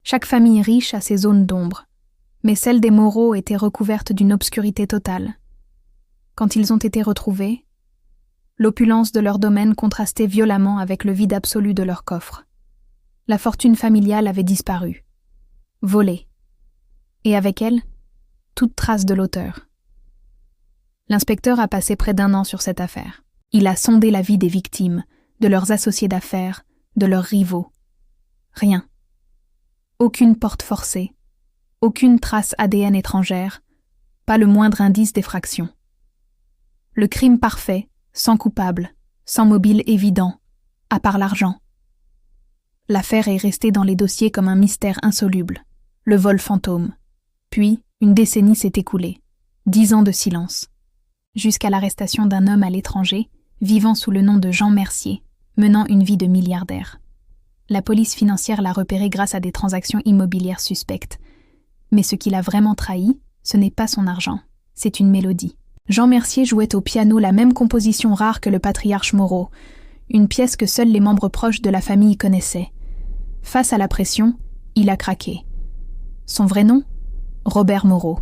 Chaque famille riche a ses zones d'ombre, mais celle des Moreau était recouverte d'une obscurité totale. Quand ils ont été retrouvés, l'opulence de leur domaine contrastait violemment avec le vide absolu de leur coffre. La fortune familiale avait disparu, volée, et avec elle, toute trace de l'auteur. L'inspecteur a passé près d'1 an sur cette affaire. Il a sondé la vie des victimes, de leurs associés d'affaires, de leurs rivaux. Rien. Aucune porte forcée, aucune trace ADN étrangère, pas le moindre indice d'effraction. Le crime parfait, sans coupable, sans mobile évident, à part l'argent. L'affaire est restée dans les dossiers comme un mystère insoluble, le vol fantôme. Puis, une décennie s'est écoulée, 10 ans de silence, jusqu'à l'arrestation d'un homme à l'étranger, vivant sous le nom de Jean Mercier, menant une vie de milliardaire. La police financière l'a repéré grâce à des transactions immobilières suspectes. Mais ce qui l'a vraiment trahi, ce n'est pas son argent, c'est une mélodie. Jean Mercier jouait au piano la même composition rare que le patriarche Moreau, une pièce que seuls les membres proches de la famille connaissaient. Face à la pression, il a craqué. Son vrai nom ? Robert Moreau.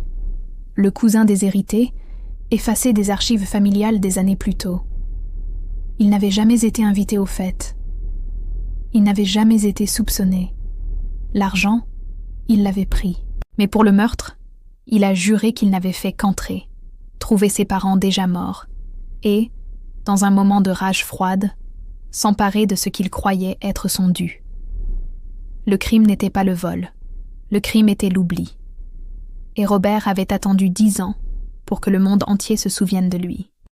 Le cousin déshérité, effacé des archives familiales des années plus tôt. Il n'avait jamais été invité aux fêtes. Il n'avait jamais été soupçonné. L'argent, il l'avait pris. Mais pour le meurtre, il a juré qu'il n'avait fait qu'entrer, trouver ses parents déjà morts, et, dans un moment de rage froide, s'emparer de ce qu'il croyait être son dû. Le crime n'était pas le vol, le crime était l'oubli. Et Robert avait attendu 10 ans pour que le monde entier se souvienne de lui.